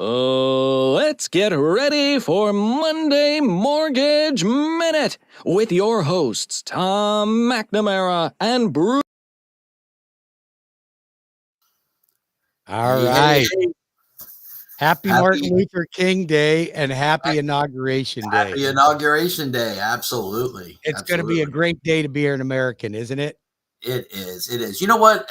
Let's get ready for Monday Mortgage Minute with your hosts, Tom McNamara and Bruce. All right. Happy Martin Luther King Day and happy Inauguration Day. Happy Inauguration Day. Absolutely. It's going to be a great day to be an American, isn't it? It is. It is. You know what?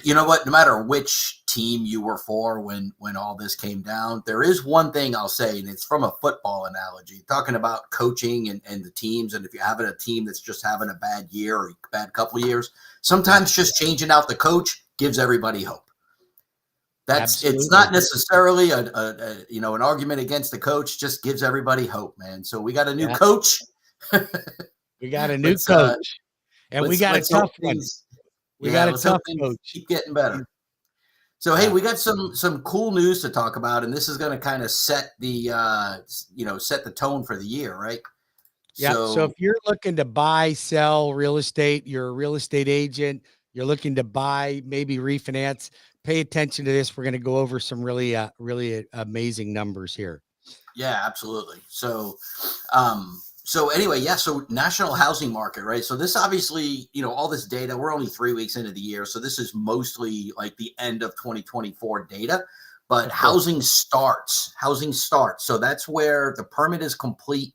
No matter which team you were for when all this came down, there is one thing I'll say, and it's from a football analogy, talking about coaching and the teams. And if you're having a team that's just having a bad year or a bad couple of years, sometimes just changing out the coach gives everybody hope. It's not necessarily an argument against the coach, just gives everybody hope, man. So we got a new coach. We got a new coach. And we got a tough one. We got a tough coach. Keep getting better. So, hey, we got some cool news to talk about, and this is going to kind of set the set the tone for the year, right? Yeah. So if you're looking to buy, sell real estate, you're a real estate agent, you're looking to buy, maybe refinance, pay attention to this. We're going to go over some really amazing numbers here. Yeah, absolutely. So anyway, so national housing market, right? So this obviously, all this data, we're only 3 weeks into the year. So this is mostly like the end of 2024 data, but housing starts. So that's where the permit is complete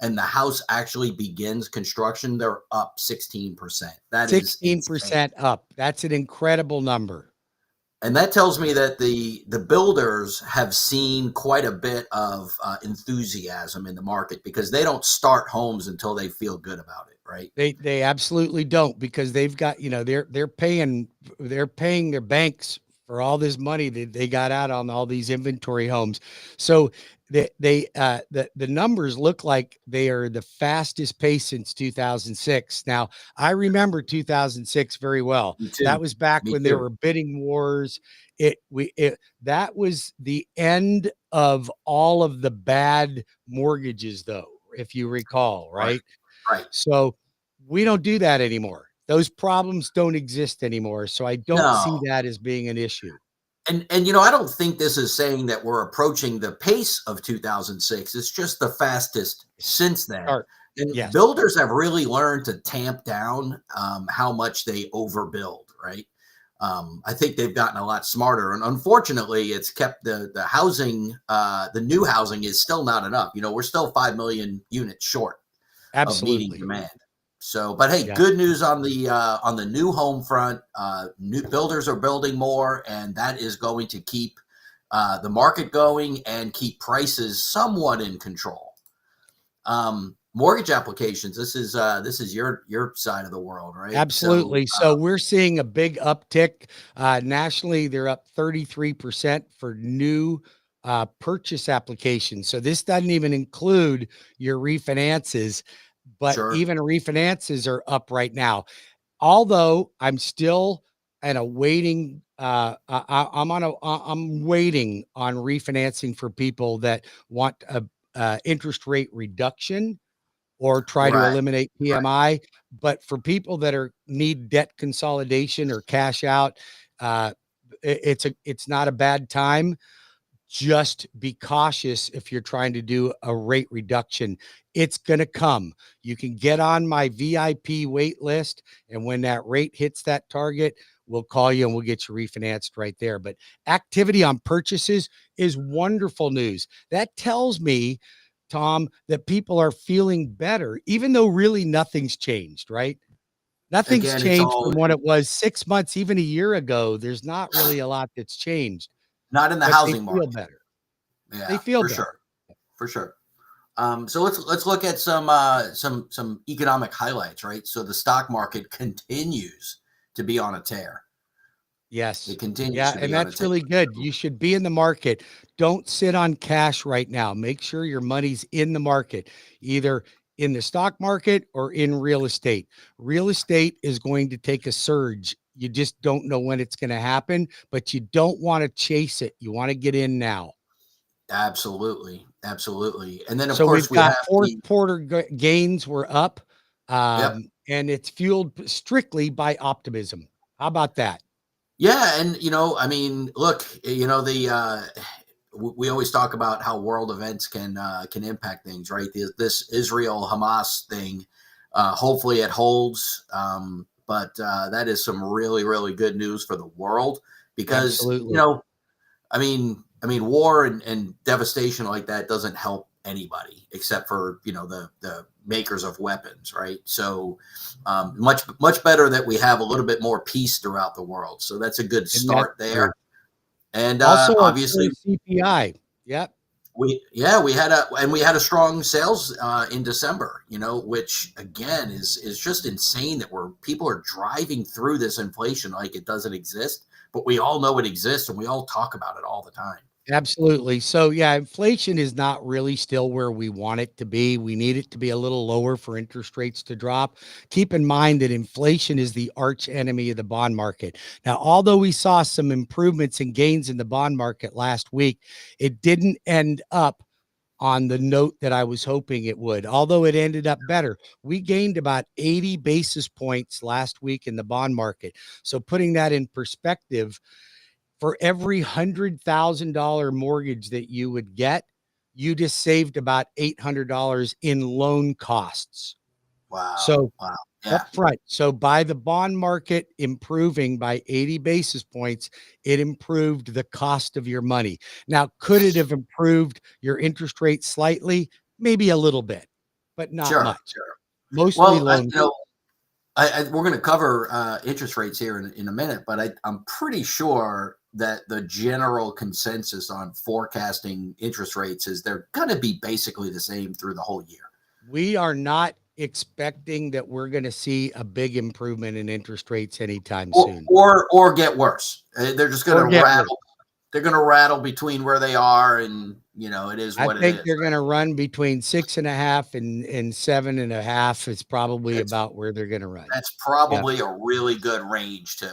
and the house actually begins construction. They're up 16%. That 16% up. That's an incredible number. And that tells me that the builders have seen quite a bit of enthusiasm in the market because they don't start homes until they feel good about it, right? They absolutely don't, because they've got, they're paying their banks for all this money that they got out on all these inventory homes. So the numbers look like they are the fastest pace since 2006. Now, I remember 2006 very well. That was back when there were bidding wars. That was the end of all of the bad mortgages, though, if you recall, right? Right. So we don't do that anymore. Those problems don't exist anymore. So I don't see that as being an issue. And I don't think this is saying that we're approaching the pace of 2006. It's just the fastest since then. And builders have really learned to tamp down how much they overbuild, right? I think they've gotten a lot smarter. And unfortunately, it's kept the housing, the new housing is still not enough. We're still 5 million units short of meeting demand. So, but hey, good news on the new home front. New builders are building more, and that is going to keep the market going and keep prices somewhat in control. Mortgage applications. This is your side of the world, right? Absolutely. So we're seeing a big uptick nationally. They're up 33% for new purchase applications. So this doesn't even include your refinances. But even refinances are up right now. Although I'm still waiting. I'm waiting on refinancing for people that want a interest rate reduction or try to eliminate PMI. But for people that need debt consolidation or cash out, it's not a bad time. Just be cautious if you're trying to do a rate reduction. It's going to come. You can get on my VIP wait list, and when that rate hits that target, we'll call you and we'll get you refinanced right there. But activity on purchases is wonderful news. That tells me, Tom, that people are feeling better, even though really nothing's changed, right? Nothing's changed from what it was 6 months, even a year ago. There's not really a lot that's changed. Not in the housing market. They feel better. Yeah, they feel better. For sure. So let's look at some economic highlights, right? So the stock market continues to be on a tear. Yes, it continues. Yeah, and that's really good. You should be in the market. Don't sit on cash right now. Make sure your money's in the market, either in the stock market or in real estate. Real estate is going to take a surge. You just don't know when it's going to happen, but you don't want to chase it. You want to get in now. Absolutely. And then, of so course, we've got fourth quarter gains were up, and it's fueled strictly by optimism. How about that? Yeah. And, look, we always talk about how world events can impact things, right? This Israel Hamas thing, hopefully it holds, but that is some really, really good news for the world because Absolutely. war and devastation like that doesn't help anybody except for the makers of weapons, right? So much better that we have a little bit more peace throughout the world. So that's a good start there. And also obviously CPI. Yep. We had a strong sales in December, which again is just insane that people are driving through this inflation like it doesn't exist, but we all know it exists and we all talk about it all the time. Absolutely. So yeah, inflation is not really still where we want it to be. We need it to be a little lower for interest rates to drop. Keep in mind that inflation is the arch enemy of the bond market. Now, although we saw some improvements and gains in the bond market last week, it didn't end up on the note that I was hoping it would, although it ended up better. We gained about 80 basis points last week in the bond market. So putting that in perspective, for every $100,000 mortgage that you would get, you just saved about $800 in loan costs. Wow. So wow. Yeah. Up front. So by the bond market improving by 80 basis points, it improved the cost of your money. Now, could it have improved your interest rate slightly? Maybe a little bit, but not much. Sure. Mostly loan. We're going to cover interest rates here in a minute, but I'm pretty sure that the general consensus on forecasting interest rates is they're going to be basically the same through the whole year. We are not expecting that we're going to see a big improvement in interest rates anytime soon, or get worse. They're just going to rattle. They're going to rattle between where they are, and it is what it is. I think they're going to run between 6.5 and 7.5. It's probably about where they're going to run. That's probably a really good range to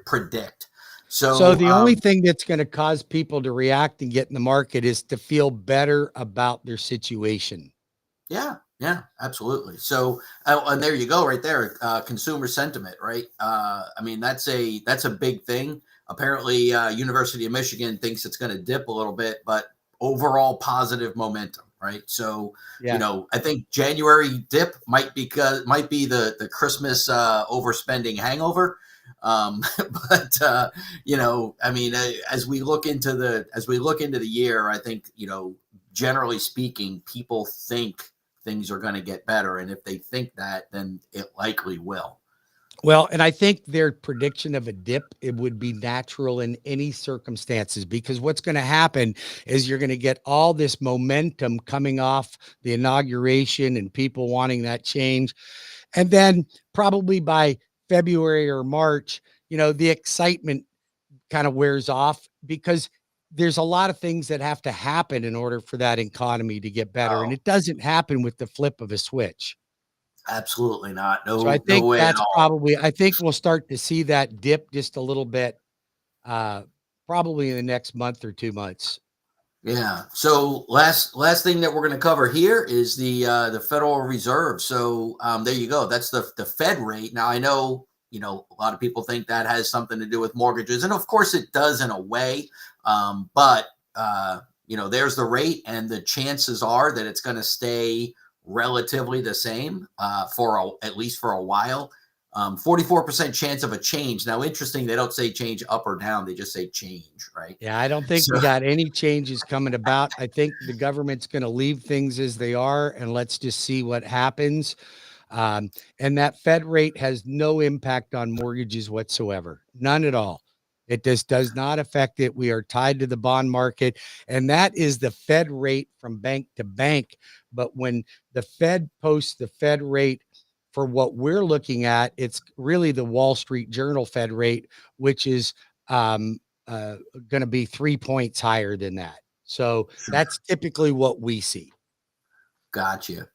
predict. So the only thing that's going to cause people to react and get in the market is to feel better about their situation. Yeah, absolutely. So, and there you go, right there. Consumer sentiment, right? That's a big thing. Apparently, University of Michigan thinks it's going to dip a little bit, but overall positive momentum, right? So, I think January dip might be the Christmas overspending hangover. But as we look into the year, I think generally speaking, people think things are going to get better. And if they think that, then it likely will. Well, and I think their prediction of a dip, it would be natural in any circumstances, because what's going to happen is you're going to get all this momentum coming off the inauguration and people wanting that change. And then probably by February or March, the excitement kind of wears off, because there's a lot of things that have to happen in order for that economy to get better. And it doesn't happen with the flip of a switch. Absolutely not. No, so I think no way that's at all. probably, I think we'll start to see that dip just a little bit, probably in the next month or 2 months. Yeah. So last thing that we're going to cover here is the Federal Reserve. So there you go. That's the Fed rate. Now I know, a lot of people think that has something to do with mortgages, and of course it does in a way. But there's the rate, and the chances are that it's going to stay relatively the same at least for a while. 44% chance of a change. Now, interesting, they don't say change up or down. They just say change, right? Yeah, I don't think we got any changes coming about. I think the government's going to leave things as they are, and let's just see what happens. And that Fed rate has no impact on mortgages whatsoever. None at all. It just does not affect it. We are tied to the bond market, and that is the Fed rate from bank to bank. But when the Fed posts the Fed rate for what we're looking at, it's really the Wall Street Journal Fed rate, which is going to be 3 points higher than that. So that's typically what we see. Gotcha.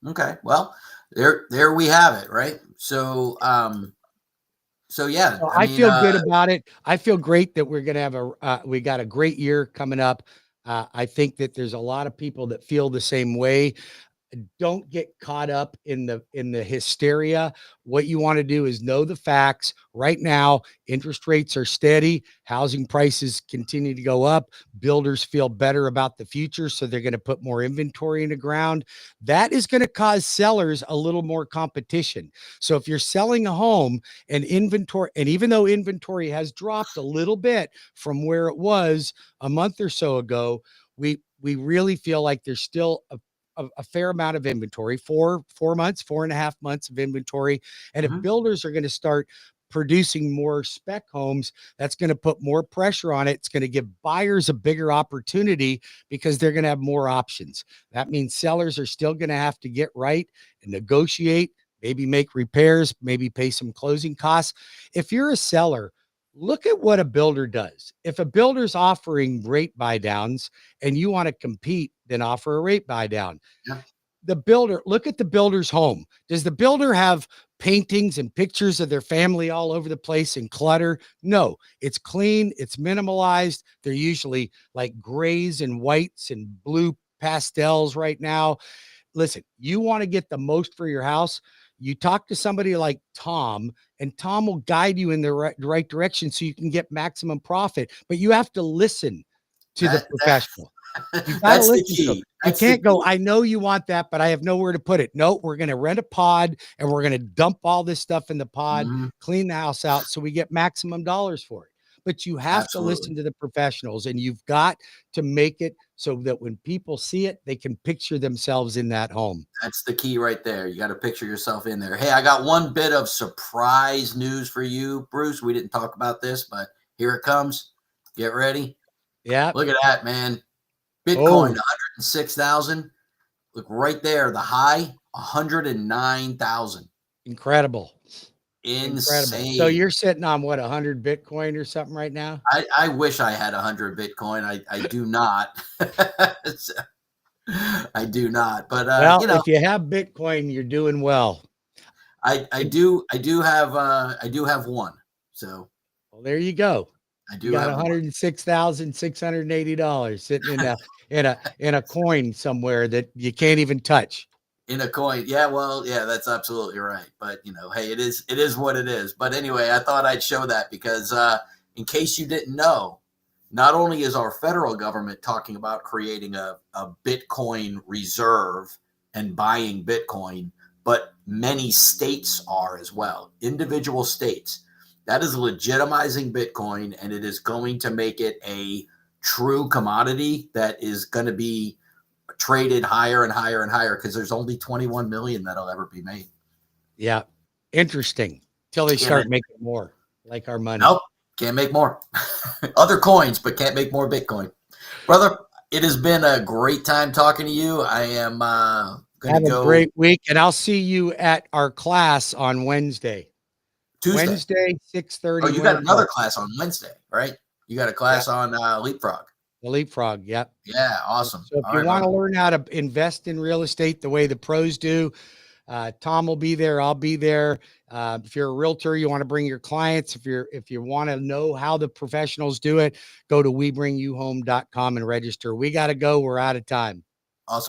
Okay. Well, there we have it. Right. So, yeah, so I feel good about it. I feel great that we're going to have we got a great year coming up. I think that there's a lot of people that feel the same way. Don't get caught up in the hysteria. What you want to do is know the facts. Right now, interest rates are steady. Housing prices continue to go up. Builders feel better about the future, so they're going to put more inventory in the ground. That is going to cause sellers a little more competition. So if you're selling a home and inventory, and even though inventory has dropped a little bit from where it was a month or so ago, we really feel like there's still a fair amount of inventory, 4.5 months of inventory. And if builders are going to start producing more spec homes, that's going to put more pressure on it. It's going to give buyers a bigger opportunity because they're going to have more options. That means sellers are still going to have to get right and negotiate, maybe make repairs, maybe pay some closing costs. If you're a seller, look at what a builder does. If a builder's offering rate buy downs and you want to compete, then offer a rate buy down. Yeah. The builder, look at the builder's home. Does the builder have paintings and pictures of their family all over the place and clutter? No, it's clean, it's minimalized. They're usually like grays and whites and blue pastels right now. Listen, you want to get the most for your house. You talk to somebody like Tom, and Tom will guide you in the right direction so you can get maximum profit. But you have to listen to the professional. You got to listen to them. You can't go, I know you want that, but I have nowhere to put it. No, we're going to rent a pod and we're going to dump all this stuff in the pod, clean the house out so we get maximum dollars for it. But you have to listen to the professionals, and you've got to make it so that when people see it, they can picture themselves in that home. That's the key right there. You got to picture yourself in there. Hey, I got one bit of surprise news for you, Bruce. We didn't talk about this, but here it comes. Get ready. Yeah. Look at that, man. Bitcoin, 106,000. Look right there. The high, 109,000. Incredible. Insane. So you're sitting on what, 100 Bitcoin or something right now? I wish I had 100 Bitcoin. I do not. I do not. But well, you know, if you have Bitcoin, you're doing well. I do have one. So well, there you go. I do have $106,680 sitting in a coin somewhere that you can't even touch. In a coin. Yeah, well, yeah, that's absolutely right. But you know, hey, it is what it is. But anyway, I thought I'd show that because in case you didn't know, not only is our federal government talking about creating a Bitcoin reserve and buying Bitcoin, but many states are as well. Individual states. That is legitimizing Bitcoin, and it is going to make it a true commodity that is going to be traded higher and higher and higher because there's only 21 million that'll ever be made. Yeah. Interesting. Till they start making more, like our money. Nope. Can't make more. Other coins, but can't make more Bitcoin. Brother, it has been a great time talking to you. I am going to go. Have a great week, and I'll see you at our class on Wednesday. Tuesday, 6:30. Oh, you got another class on Wednesday, right? You got a class on Leapfrog. The Leapfrog, yep. Yeah, awesome. So if you want to learn how to invest in real estate the way the pros do, Tom will be there. I'll be there. If you're a realtor, you want to bring your clients. If you want to know how the professionals do it, go to webringyouhome.com and register. We got to go. We're out of time.